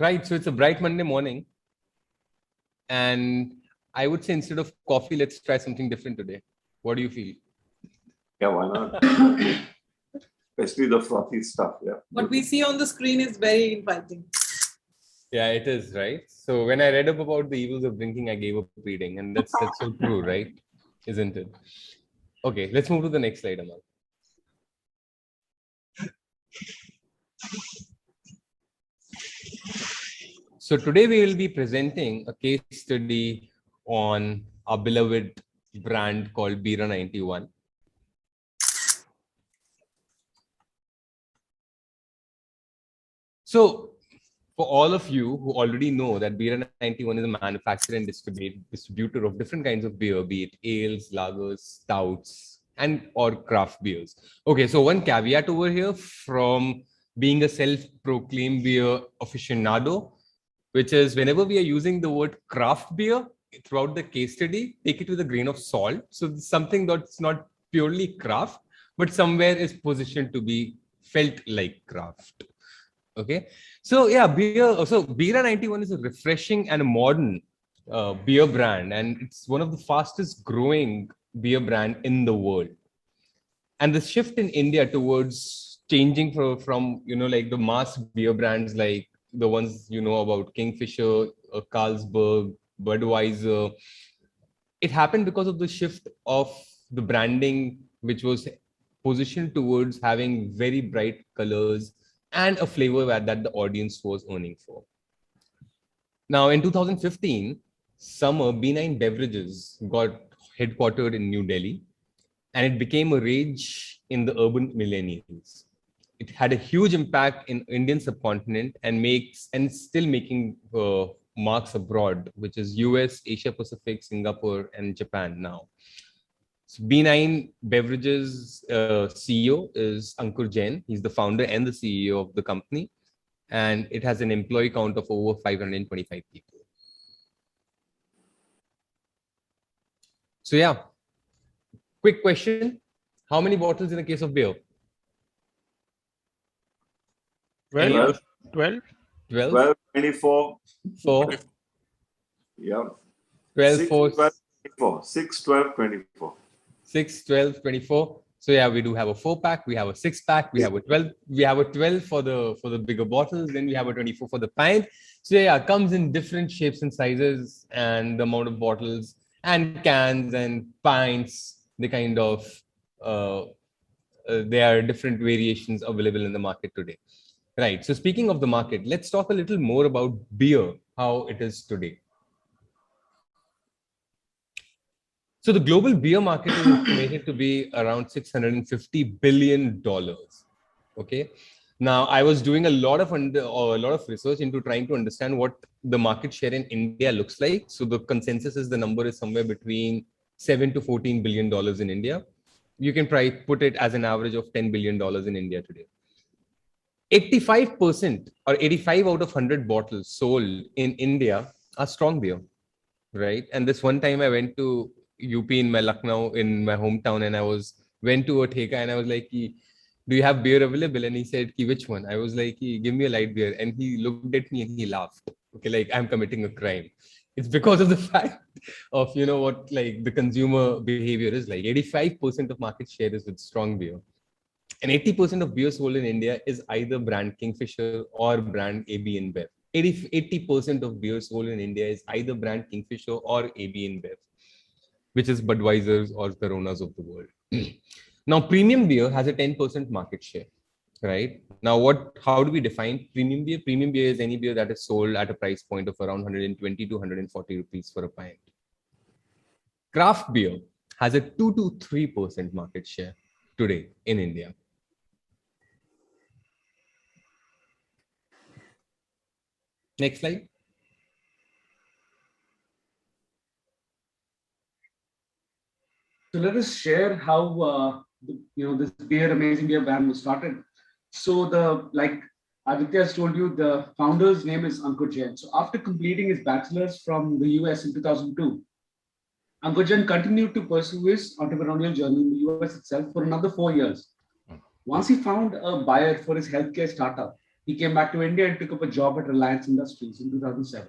Right. So it's a bright Monday morning. And I would say instead of coffee, let's try something different today. What do you feel? Yeah, why not? Especially the frothy stuff. Yeah. What we see on the screen is very inviting. Yeah, it is, right? So when I read up about the evils of drinking, I gave up reading. And that's so true, right? Isn't it? Okay, let's move to the next slide, Amal. So today we will be presenting a case study on our beloved brand called Bira 91. So for all of you who already know that Bira 91 is a manufacturer and distributor of different kinds of beer, be it ales, lagers, stouts, and or craft beers. Okay, so one caveat over here from being a self-proclaimed beer aficionado, which is whenever we are using the word craft beer throughout the case study, take it with a grain of salt. So it's something that's not purely craft, but somewhere is positioned to be felt like craft. Okay, so yeah, Bira 91 is a refreshing and a modern beer brand, and it's one of the fastest growing beer brand in the world. And the shift in India towards changing from like the mass beer brands like the ones about Kingfisher, Carlsberg, Budweiser, it happened because of the shift of the branding, which was positioned towards having very bright colors and a flavor that the audience was earning for. Now, in 2015, summer B9 Beverages got headquartered in New Delhi, and it became a rage in the urban millennials. It had a huge impact in Indian subcontinent and still making marks abroad, which is US, Asia Pacific, Singapore, and Japan now. So B9 Beverages CEO is Ankur Jain. He's the founder and the CEO of the company, and it has an employee count of over 525 people. So yeah, quick question. How many bottles in a case of beer? 12, 12, 12, 24. 4. Yeah. 12, 6, 4. 12, 24. 6, 12, 24. 6, 12, 24. So yeah, we do have a 4-pack, we have a 6-pack, we have a 12, we have a 12 for the bigger bottles, then we have a 24 for the pint. So yeah, it comes in different shapes and sizes, and the amount of bottles and cans and pints, the kind of there are different variations available in the market today. Right. So speaking of the market, let's talk a little more about beer, how it is today. So the global beer market is estimated to be around $650 billion. Okay. Now I was doing a lot of research into trying to understand what the market share in India looks like. So the consensus is the number is somewhere between $7 to $14 billion in India. You can probably put it as an average of $10 billion in India today. 85% or 85 out of 100 bottles sold in India are strong beer, right? And this one time I went to UP in my Lucknow, in my hometown, and went to a theka and I was like, do you have beer available? And he said, which one? I was like, give me a light beer. And he looked at me and he laughed. Okay, like I'm committing a crime. It's because of the fact of, what like the consumer behavior is like. 85% of market share is with strong beer. And 80% of beer sold in India is either brand Kingfisher or brand AB InBev. 80% of beer sold in India is either brand Kingfisher or AB InBev, which is Budweiser's or Coronas of the world. Now, premium beer has a 10% market share, right? Now, how do we define premium beer? Premium beer is any beer that is sold at a price point of around 120 to 140 rupees for a pint. Craft beer has a 2 to 3% market share today in India. Next slide. So let us share how this amazing beer brand was started. So like Aditya has told you, the founder's name is Ankur Jain. So after completing his bachelor's from the US in 2002, Ankur Jain continued to pursue his entrepreneurial journey in the US itself for another 4 years. Once he found a buyer for his healthcare startup, He came back to India and took up a job at Reliance Industries in 2007,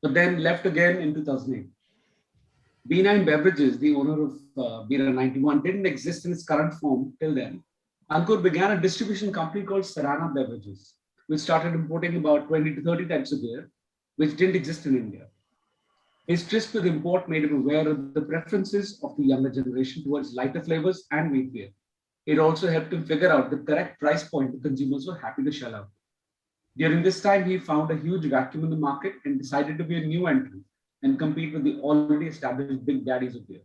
but then left again in 2008. B9 Beverages, the owner of Bira 91, didn't exist in its current form till then. Ankur began a distribution company called Sarana Beverages, which started importing about 20 to 30 types of beer, which didn't exist in India. His tryst with import made him aware of the preferences of the younger generation towards lighter flavors and wheat beer. It also helped him figure out the correct price point the consumers were happy to shell out. During this time, he found a huge vacuum in the market and decided to be a new entrant and compete with the already established big daddies of beer.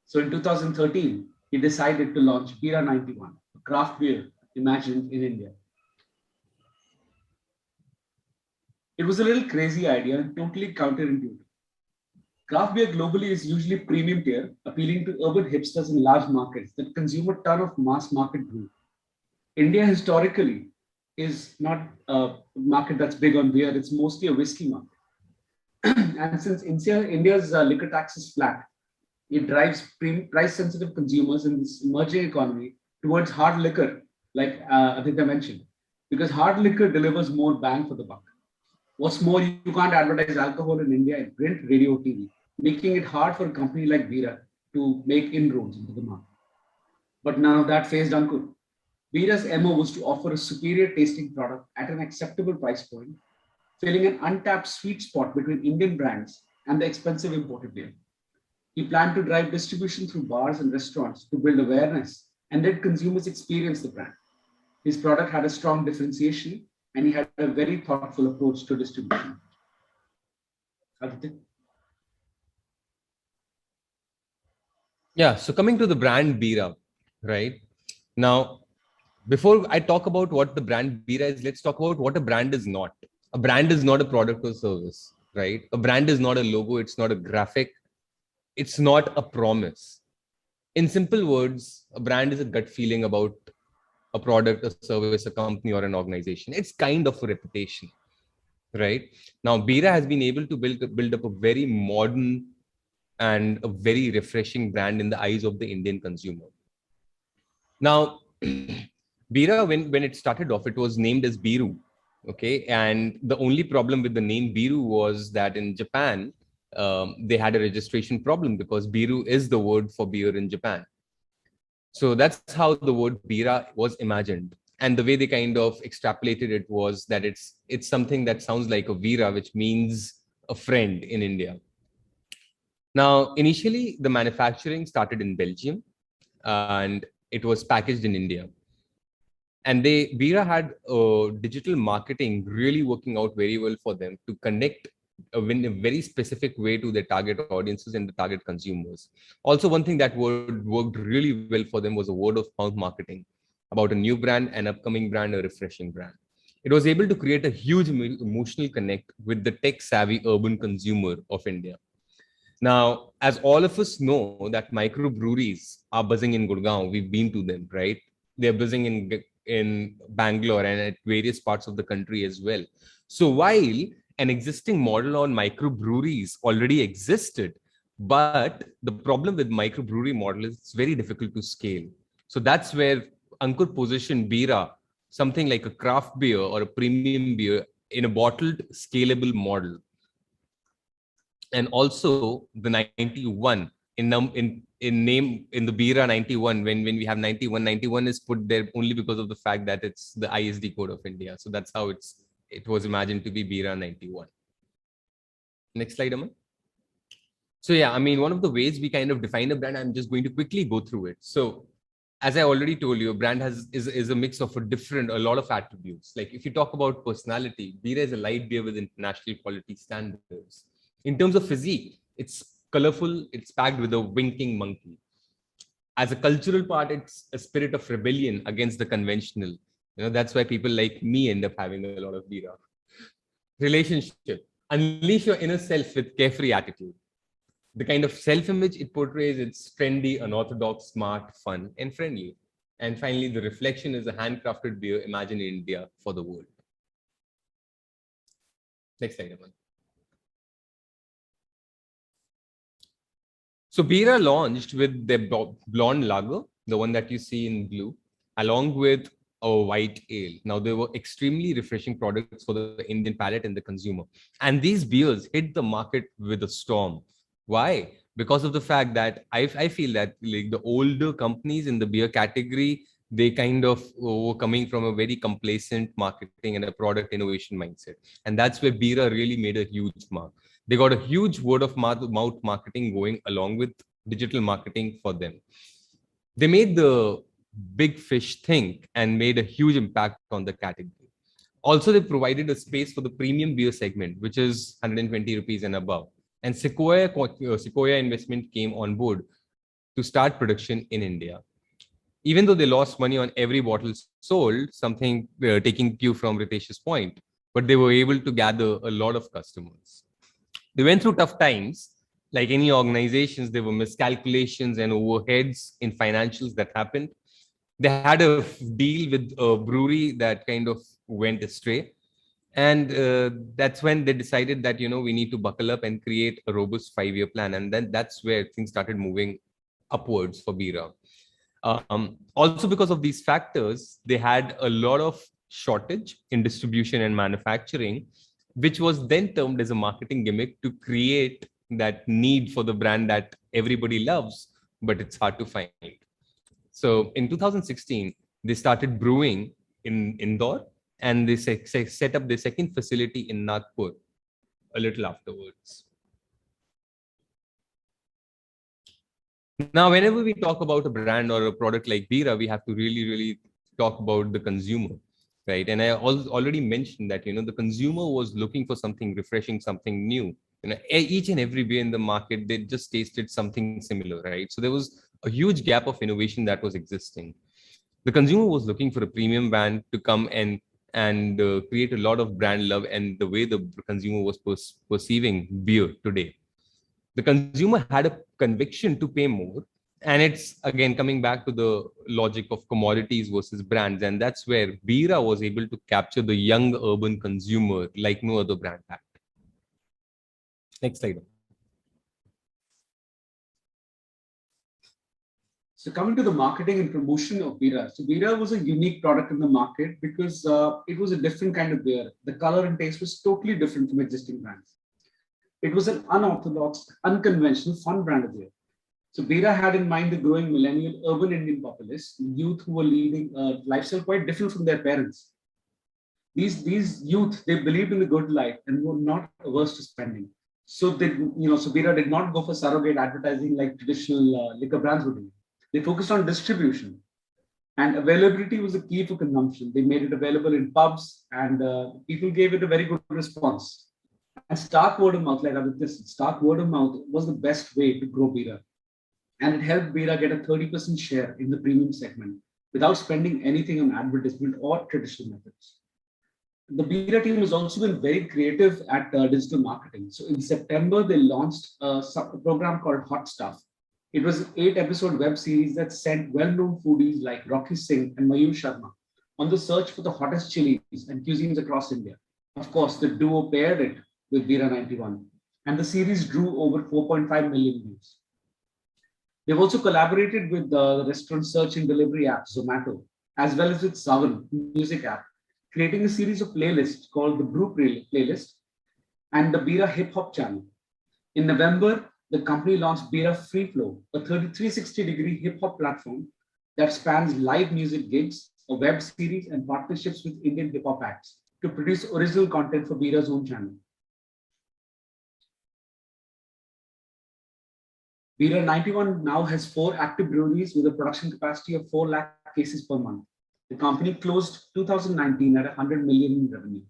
So in 2013, he decided to launch Bira 91, a craft beer imagined in India. It was a little crazy idea and totally counterintuitive. Craft beer globally is usually premium tier, appealing to urban hipsters in large markets that consume a ton of mass market brew. India historically is not a market that's big on beer, it's mostly a whiskey market. And since India's liquor tax is flat, it drives price-sensitive consumers in this emerging economy towards hard liquor, like Aditya mentioned, because hard liquor delivers more bang for the buck. What's more, you can't advertise alcohol in India in print, radio, TV, making it hard for a company like Bira to make inroads into the market. But none of that phased Ankur. Bira's MO was to offer a superior tasting product at an acceptable price point, filling an untapped sweet spot between Indian brands and the expensive imported beer. He planned to drive distribution through bars and restaurants to build awareness and let consumers experience the brand. His product had a strong differentiation and he had a very thoughtful approach to distribution. Aditya? Yeah, so coming to the brand Bira, right? Now, before I talk about what the brand Bira is, let's talk about what a brand is not. A brand is not a product or service, right? A brand is not a logo, it's not a graphic, it's not a promise. In simple words, a brand is a gut feeling about a product, a service, a company, or an organization. It's kind of a reputation, right? Now, Bira has been able to build up a very modern and a very refreshing brand in the eyes of the Indian consumer. Now, Bira, when it started off, it was named as Biru. Okay, and the only problem with the name Biru was that in Japan, they had a registration problem because Biru is the word for beer in Japan. So that's how the word Bira was imagined. And the way they kind of extrapolated it was that it's something that sounds like a Vira, which means a friend in India. Now, initially, the manufacturing started in Belgium and it was packaged in India. And Bira had digital marketing really working out very well for them to connect in a very specific way to their target audiences and the target consumers. Also, one thing that worked really well for them was a word of mouth marketing about a new brand, an upcoming brand, a refreshing brand. It was able to create a huge emotional connect with the tech-savvy urban consumer of India. Now, as all of us know that microbreweries are buzzing in Gurgaon, we've been to them, right? They're buzzing in Bangalore and at various parts of the country as well. So while an existing model on microbreweries already existed, but the problem with microbrewery model is it's very difficult to scale. So that's where Ankur positioned Bira, something like a craft beer or a premium beer in a bottled scalable model. And also the 91 in name in the Bira 91, when we have 91 is put there only because of the fact that it's the ISD code of India. So that's how it was imagined to be Bira 91. Next slide, Aman. So yeah, I mean, one of the ways we kind of define a brand, I'm just going to quickly go through it. So as I already told you, a brand is a mix of a lot of attributes. Like if you talk about personality, Bira is a light beer with international quality standards. In terms of physique, it's colorful, it's packed with a winking monkey. As a cultural part, it's a spirit of rebellion against the conventional. You know, that's why people like me end up having a lot of Bira. Relationship, unleash your inner self with carefree attitude. The kind of self-image it portrays, it's trendy, unorthodox, smart, fun, and friendly. And finally, the reflection is a handcrafted beer imagined in India for the world. Next slide, Aman. So Bira launched with their blonde lager, the one that you see in blue, along with a white ale. Now, they were extremely refreshing products for the Indian palate and the consumer. And these beers hit the market with a storm. Why? Because of the fact that I feel that like the older companies in the beer category, they kind of were coming from a very complacent marketing and a product innovation mindset. And that's where Bira really made a huge mark. They got a huge word of mouth marketing going along with digital marketing for them. They made the big fish think and made a huge impact on the category. Also, they provided a space for the premium beer segment, which is 120 rupees and above. And Sequoia investment came on board to start production in India. Even though they lost money on every bottle sold, something taking cue from Ritesh's point, but they were able to gather a lot of customers. They went through tough times. Like any organizations, there were miscalculations and overheads in financials that happened. They had a deal with a brewery that kind of went astray. And that's when they decided that, we need to buckle up and create a robust 5-year plan. And then that's where things started moving upwards for Bira. Also, because of these factors, they had a lot of shortage in distribution and manufacturing, which was then termed as a marketing gimmick to create that need for the brand that everybody loves, but it's hard to find. So in 2016, they started brewing in Indore, and they set up the second facility in Nagpur a little afterwards. Now, whenever we talk about a brand or a product like Bira, we have to really, really talk about the consumer, right? And I already mentioned that, the consumer was looking for something refreshing, something new. Each and every beer in the market, they just tasted something similar, right? So there was a huge gap of innovation that was existing. The consumer was looking for a premium brand to come and create a lot of brand love and the way the consumer was perceiving beer today. The consumer had a conviction to pay more. And it's again coming back to the logic of commodities versus brands. And that's where Bira was able to capture the young urban consumer like no other brand had. Next slide. So coming to the marketing and promotion of Bira. So Bira was a unique product in the market because it was a different kind of beer. The color and taste was totally different from existing brands. It was an unorthodox, unconventional, fun brand of beer. So Bira had in mind the growing millennial urban Indian populace, youth who were leading a lifestyle quite different from their parents. These youth, they believed in the good life and were not averse to spending. So Bira did not go for surrogate advertising like traditional liquor brands would do. They focused on distribution, and availability was the key for consumption. They made it available in pubs, and people gave it a very good response. And stark word of mouth, like stark word of mouth was the best way to grow Bira. And it helped Bira get a 30% share in the premium segment without spending anything on advertisement or traditional methods. The Bira team has also been very creative at digital marketing. So in September, they launched a program called Hot Stuff. It was an 8-episode web series that sent well-known foodies like Rocky Singh and Mayur Sharma on the search for the hottest chilies and cuisines across India. Of course, the duo paired it with Bira 91, and the series drew over 4.5 million views. They've also collaborated with the restaurant search and delivery app Zomato, as well as with Savan music app, creating a series of playlists called the Brew Playlist and the Bira Hip Hop channel. In November, the company launched Bira Free Flow, a 360-degree hip hop platform that spans live music gigs, a web series, and partnerships with Indian hip hop acts to produce original content for Bira's own channel. Bira 91 now has 4 active breweries with a production capacity of 4 lakh cases per month. The company closed 2019 at 100 million in revenue.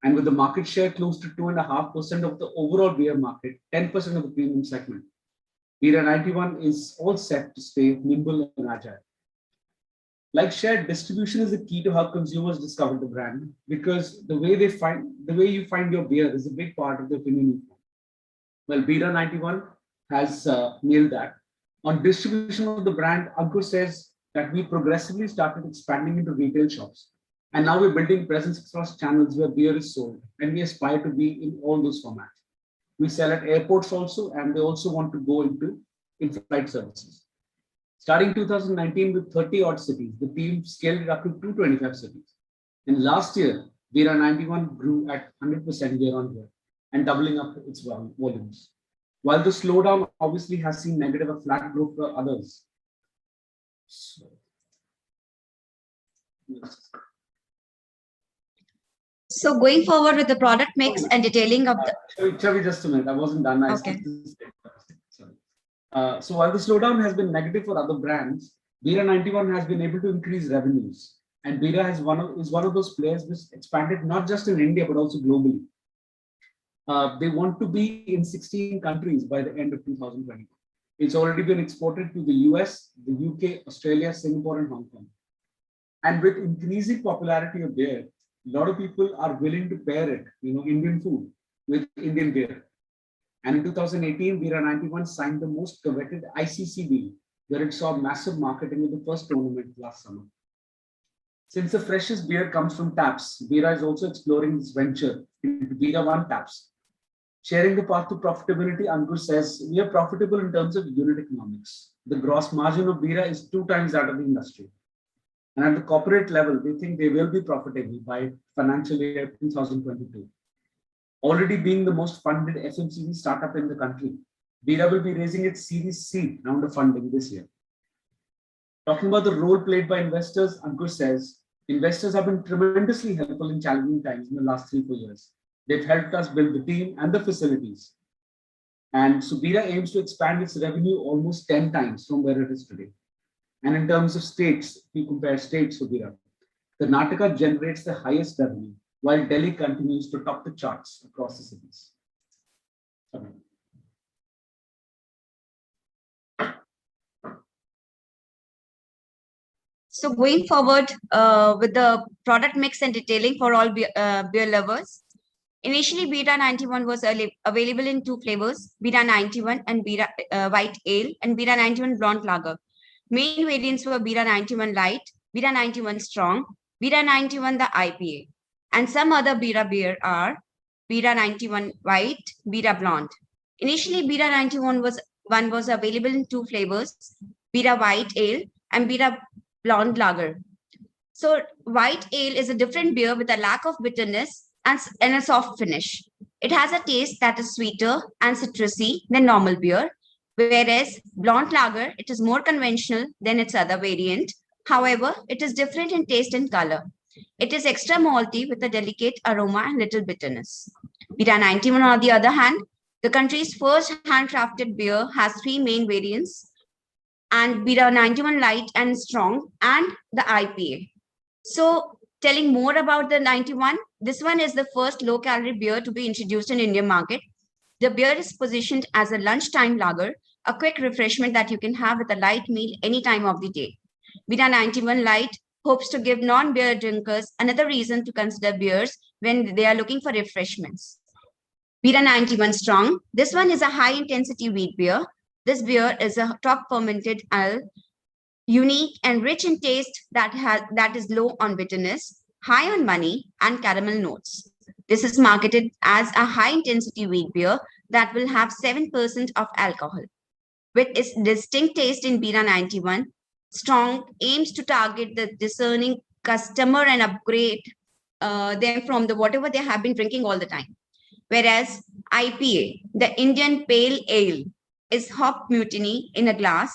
And with the market share close to 2.5% of the overall beer market, 10% of the premium segment, Bira 91 is all set to stay nimble and agile. Like shared, distribution is the key to how consumers discover the brand, because the way you find your beer is a big part of the opinion. Well, Bira 91 has nailed that. On distribution of the brand, Ankur says that we progressively started expanding into retail shops. And now we're building presence across channels where beer is sold, and we aspire to be in all those formats. We sell at airports also, and they also want to go into in-flight services. Starting 2019 with 30 odd cities, the team scaled it up to 225 cities. And last year, Bira 91 grew at 100% year on year and doubling up its volumes. While the slowdown obviously has seen negative or flat growth for others. So going forward with the product mix and detailing of the... Chavi, just a minute. I wasn't done. Okay. So while the slowdown has been negative for other brands, Bira 91 has been able to increase revenues. And Bira is one of those players which expanded not just in India, but also globally. They want to be in 16 countries by the end of 2020. It's already been exported to the US, the UK, Australia, Singapore, and Hong Kong. And with increasing popularity of beer, a lot of people are willing to pair it, Indian food with Indian beer. And in 2018, Bira 91 signed the most coveted ICC deal, where it saw massive marketing in the first tournament last summer. Since the freshest beer comes from taps, Bira is also exploring this venture into Bira One taps. Sharing the path to profitability, Ankur says, we are profitable in terms of unit economics. The gross margin of Bira is 2 times that of the industry. And at the corporate level, they think they will be profitable by financial year 2022. Already being the most funded FMCG startup in the country, Bira will be raising its Series C round of funding this year. Talking about the role played by investors, Ankur says, investors have been tremendously helpful in challenging times in the last 3-4 years. They've helped us build the team and the facilities. And so Bira aims to expand its revenue almost 10 times from where it is today. And in terms of states, if you compare states for Bira, Karnataka generates the highest revenue, while Delhi continues to top the charts across the cities. So going forward with the product mix and detailing for all beer lovers, initially Bira 91 was available in 2 flavors, Bira 91 and Bira White Ale and Bira 91 Blonde Lager. Main variants were Bira 91 Light, Bira 91 Strong, Bira 91 the IPA. And some other Bira beer are Bira 91 White, Bira Blonde. Initially, Bira 91 was available in 2 flavors, Bira White Ale and Bira Blonde Lager. So White Ale is a different beer with a lack of bitterness and a soft finish. It has a taste that is sweeter and citrusy than normal beer, whereas Blonde Lager, it is more conventional than its other variant. However, it is different in taste and color. It is extra malty with a delicate aroma and little bitterness. Bira 91, on the other hand, the country's first handcrafted beer, has 3 main variants, and Bira 91 Light and Strong and the IPA. So telling more about the 91, this one is the first low-calorie beer to be introduced in Indian market. The beer is positioned as a lunchtime lager, a quick refreshment that you can have with a light meal any time of the day. Bira 91 Light hopes to give non-beer drinkers another reason to consider beers when they are looking for refreshments. Bira 91 Strong. This one is a high-intensity wheat beer. This beer is a top fermented ale, unique and rich in taste that is low on bitterness, high on money and caramel notes. This is marketed as a high-intensity wheat beer that will have 7% of alcohol. With its distinct taste in Bira 91, Strong aims to target the discerning customer and upgrade them from whatever they have been drinking all the time. Whereas IPA, the Indian Pale Ale, is hop mutiny in a glass,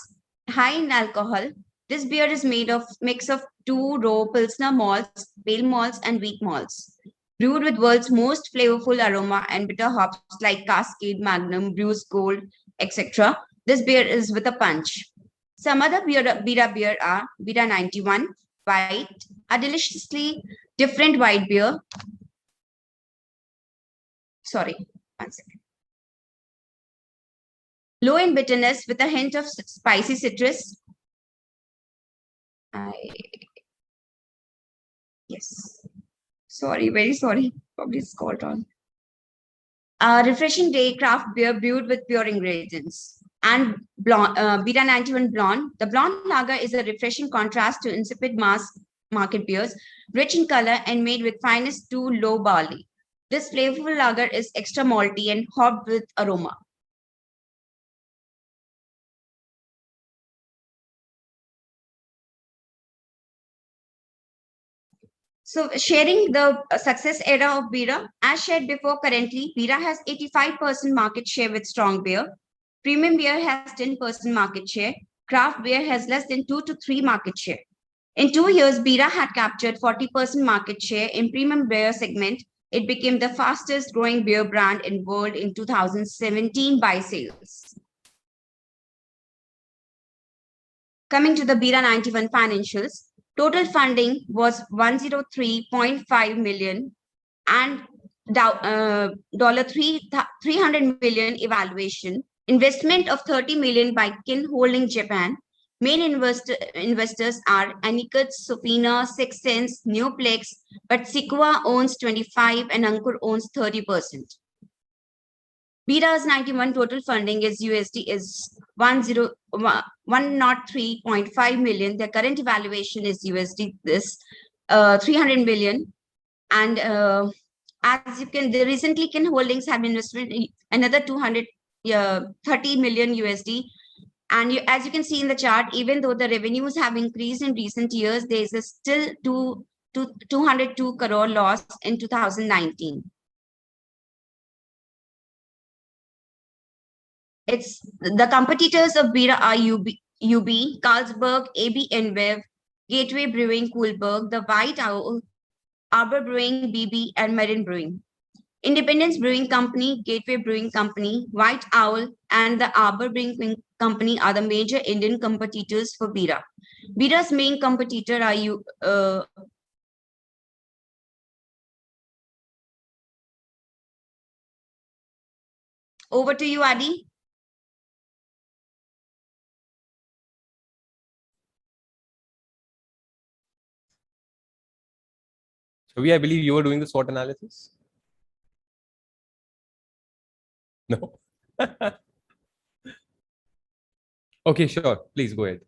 high in alcohol. This beer is made of mix of 2 raw Pilsner malts, pale malts, and wheat malts. Brewed with world's most flavorful aroma and bitter hops like Cascade, Magnum, Bruce Gold, etc. This beer is with a punch. Some other Bira beer are Bira 91 White, a deliciously different white beer. Sorry, 1 second. Low in bitterness with a hint of spicy citrus. Yes. Sorry, very sorry. Probably scrolled on. Refreshing day craft beer brewed with pure ingredients. And Bira 91 Blonde. The Blonde Lager is a refreshing contrast to insipid mass market beers, rich in color and made with finest 2 low barley. This flavorful lager is extra malty and hopped with aroma. So sharing the success era of Bira, as shared before, currently Bira has 85% market share with strong beer. Premium beer has 10% market share. Craft beer has less than 2 to 3 market share. In 2 years, Bira had captured 40% market share in premium beer segment. It became the fastest growing beer brand in world in 2017 by sales. Coming to the Bira 91 financials, total funding was 103.5 million and $300 million evaluation. Investment of 30 million by Kin Holding Japan. Main investors are Anicut, Sofina, Sixth Sense, Neoplex, but Sequoia owns 25 and Ankur owns 30%. Bira's 91 total funding is USD is 103.5 million. The current evaluation is USD this 300 million. And as you can, the recently Kin Holdings have invested another 230 million USD. And as you can see in the chart, even though the revenues have increased in recent years, there is a still 202 crore loss in 2019. It's the competitors of Bira are UB, Carlsberg, AB InBev, Gateway Brewing, Coolberg, the White Owl, Arbor Brewing, BB, and Marine Brewing. Independence Brewing Company, Gateway Brewing Company, White Owl, and the Arbor Brewing Company are the major Indian competitors for Bira. Bira's main competitor are over to you, Adi. Shavi, I believe you were doing the SWOT analysis. No. Okay, sure. Please go ahead.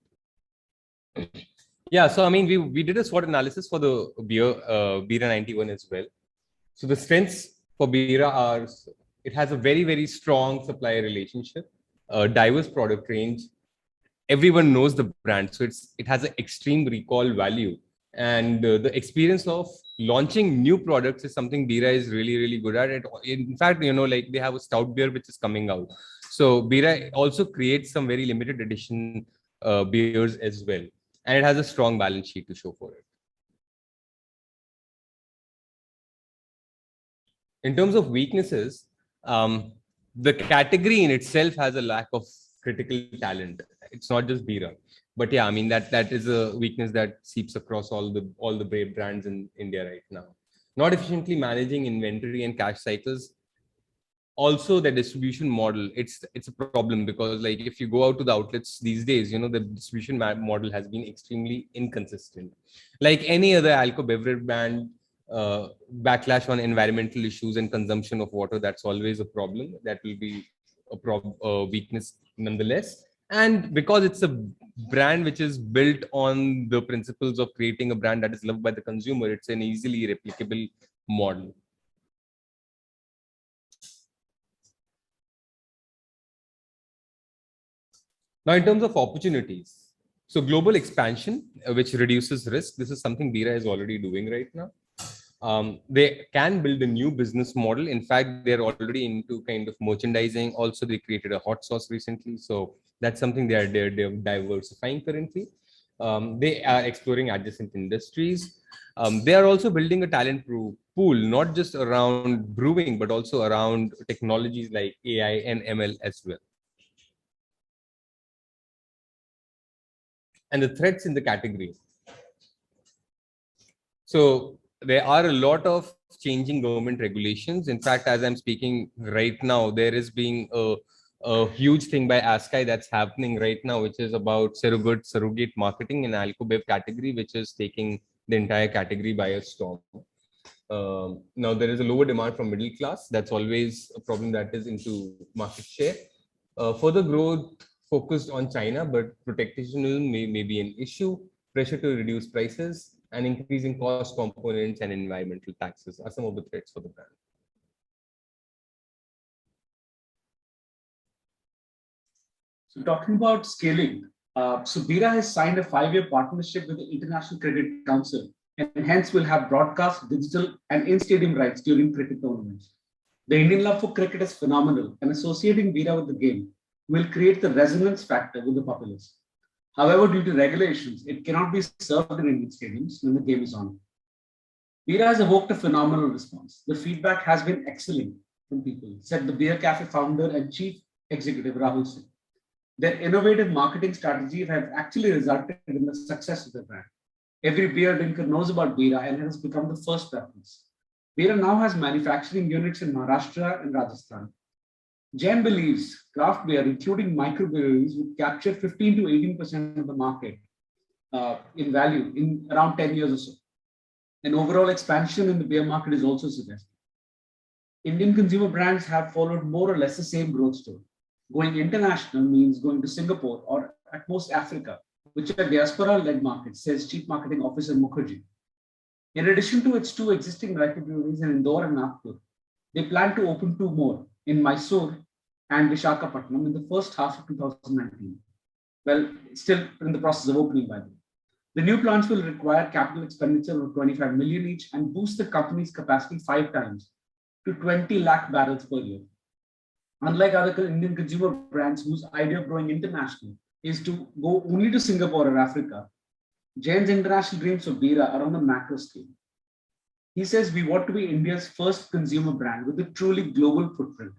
Yeah, so I mean, we did a SWOT analysis for the Bira 91 as well. So the strengths for Bira are, it has a very, very strong supplier relationship, a diverse product range. Everyone knows the brand, so it has an extreme recall value. And the experience of launching new products is something Bira is really, really good at. In fact, you know, like they have a stout beer which is coming out. So Bira also creates some very limited edition beers as well. And it has a strong balance sheet to show for it. In terms of weaknesses, the category in itself has a lack of critical talent. It's not just Bira, but yeah, I mean that is a weakness that seeps across all the brave brands in India right now. Not efficiently managing inventory and cash cycles. Also, the distribution model, it's a problem because like if you go out to the outlets these days, you know, the distribution model has been extremely inconsistent. Like any other alcohol beverage brand, backlash on environmental issues and consumption of water, that's always a problem. That will be a weakness nonetheless. And because it's a brand which is built on the principles of creating a brand that is loved by the consumer, it's an easily replicable model. Now, in terms of opportunities, so global expansion, which reduces risk, this is something Bira is already doing right now. They can build a new business model. In fact, they're already into kind of merchandising. Also, they created a hot sauce recently. So that's something they're diversifying currently. They are exploring adjacent industries. They are also building a talent pool, not just around brewing, but also around technologies like AI and ML as well. And the threats in the category. So there are a lot of changing government regulations. In fact, as I'm speaking right now, there is being a huge thing by ASCI that's happening right now, which is about surrogate marketing in alcobev category, which is taking the entire category by a storm. Now there is a lower demand from middle class. That's always a problem that is into market share. Further growth focused on China, but protectionism may be an issue. Pressure to reduce prices and increasing cost components and environmental taxes are some of the threats for the brand. So talking about scaling, so Bira has signed a 5-year partnership with the International Credit Council and hence will have broadcast, digital, and in-stadium rights during cricket tournaments. The Indian love for cricket is phenomenal, and associating Bira with the game will create the resonance factor with the populace. However, due to regulations, it cannot be served in Indian stadiums when the game is on. Bira has evoked a phenomenal response. The feedback has been excellent from people, said the Beer Cafe founder and chief executive Rahul Singh. Their innovative marketing strategy have actually resulted in the success of the brand. Every beer drinker knows about Bira and it has become the first preference. Bira now has manufacturing units in Maharashtra and Rajasthan. Jain believes craft beer, including microbreweries, would capture 15 to 18% of the market in value in around 10 years or so. An overall expansion in the beer market is also suggested. Indian consumer brands have followed more or less the same growth story. Going international means going to Singapore or at most Africa, which are diaspora-led markets, says Chief Marketing Officer Mukherjee. In addition to its two existing microbreweries in Indore and Nagpur, they plan to open 2 more in Mysore and Visakhapatnam in the first half of 2019. Well, still in the process of opening, by the way. The new plants will require capital expenditure of 25 million each and boost the company's capacity 5 times to 20 lakh barrels per year. Unlike other Indian consumer brands whose idea of growing international is to go only to Singapore or Africa, Jain's international dreams for Bira are on a macro scale. He says, we want to be India's first consumer brand with a truly global footprint.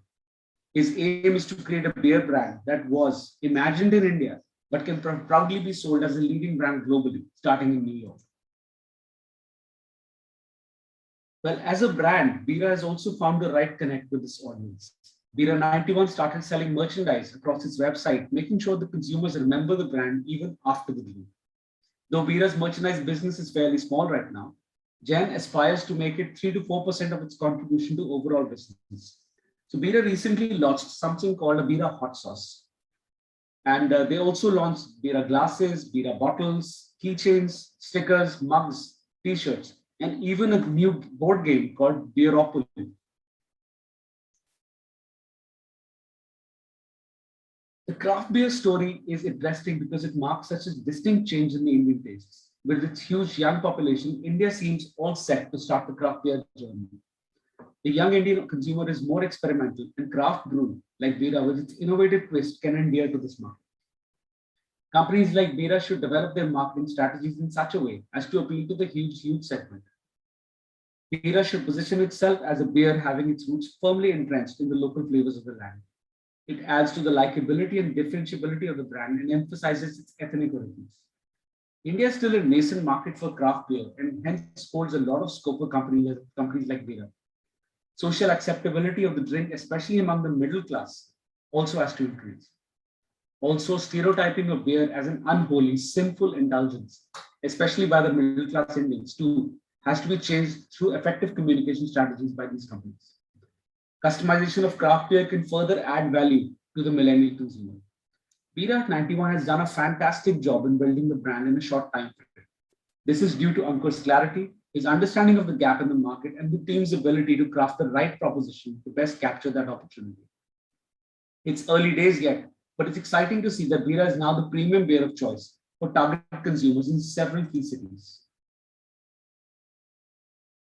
His aim is to create a beer brand that was imagined in India, but can proudly be sold as a leading brand globally, starting in New York. Well, as a brand, Bira has also found the right connect with its audience. Bira 91 started selling merchandise across its website, making sure the consumers remember the brand even after the deal. Though Bira's merchandise business is fairly small right now, Jain aspires to make it 3 to 4% of its contribution to overall business. So Bira recently launched something called a Bira hot sauce. And they also launched Bira glasses, Bira bottles, keychains, stickers, mugs, t-shirts, and even a new board game called Beeropoly. The craft beer story is interesting because it marks such a distinct change in the Indian tastes. With its huge young population, India seems all set to start the craft beer journey. The young Indian consumer is more experimental, and craft brew, like Bira, with its innovative twist, can endear to this market. Companies like Bira should develop their marketing strategies in such a way as to appeal to the huge segment. Bira should position itself as a beer having its roots firmly entrenched in the local flavors of the land. It adds to the likability and differentiability of the brand and emphasizes its ethnic origins. India is still a nascent market for craft beer and hence holds a lot of scope for companies like Bira. Social acceptability of the drink, especially among the middle class, also has to increase. Also, stereotyping of beer as an unholy, sinful indulgence, especially by the middle class Indians too, has to be changed through effective communication strategies by these companies. Customization of craft beer can further add value to the millennial consumer. Bira 91 has done a fantastic job in building the brand in a short time frame. This is due to Ankur's clarity, his understanding of the gap in the market, and the team's ability to craft the right proposition to best capture that opportunity. It's early days yet, but it's exciting to see that Bira is now the premium beer of choice for target consumers in several key cities.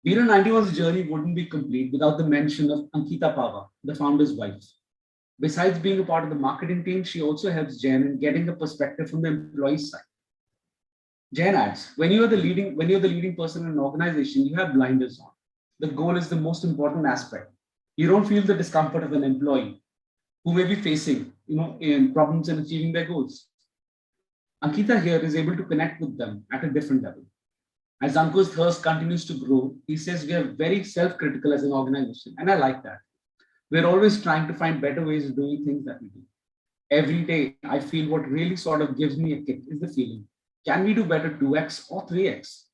Bira 91's journey wouldn't be complete without the mention of Ankita Pava, the founder's wife. Besides being a part of the marketing team, she also helps Jain in getting the perspective from the employee's side. Jain adds, when you're the leading person in an organization, you have blinders on. The goal is the most important aspect. You don't feel the discomfort of an employee who may be facing, in problems in achieving their goals. Ankita here is able to connect with them at a different level. As Ankur's thirst continues to grow, he says we are very self-critical as an organization, and I like that. We're always trying to find better ways of doing things that we do. Every day, I feel what really sort of gives me a kick is the feeling, can we do better 2x or 3x?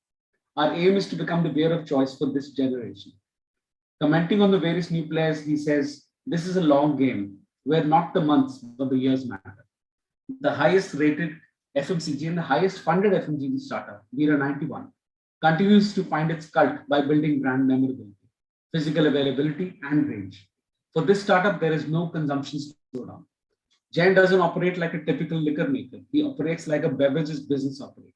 Our aim is to become the beer of choice for this generation. Commenting on the various new players, he says, this is a long game where not the months, but the years matter. The highest rated FMCG and the highest funded FMCG startup, Bira 91, continues to find its cult by building brand memorability, physical availability, and range. For this startup, there is no consumption slowdown. Jain doesn't operate like a typical liquor maker. He operates like a beverages business operator.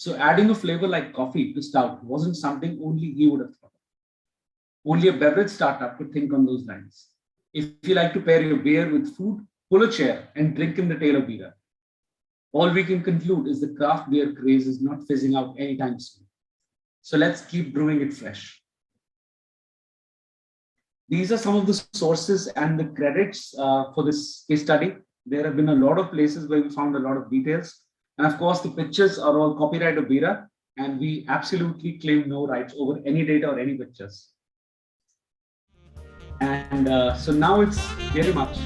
So adding a flavor like coffee to stout wasn't something only he would have thought of. Only a beverage startup could think on those lines. If you like to pair your beer with food, pull a chair and drink in the tail of Bira. All we can conclude is the craft beer craze is not fizzing out anytime soon. So let's keep brewing it fresh. These are some of the sources and the credits for this case study. There have been a lot of places where we found a lot of details. And of course, the pictures are all copyright of Bira, and we absolutely claim no rights over any data or any pictures. And so now it's very much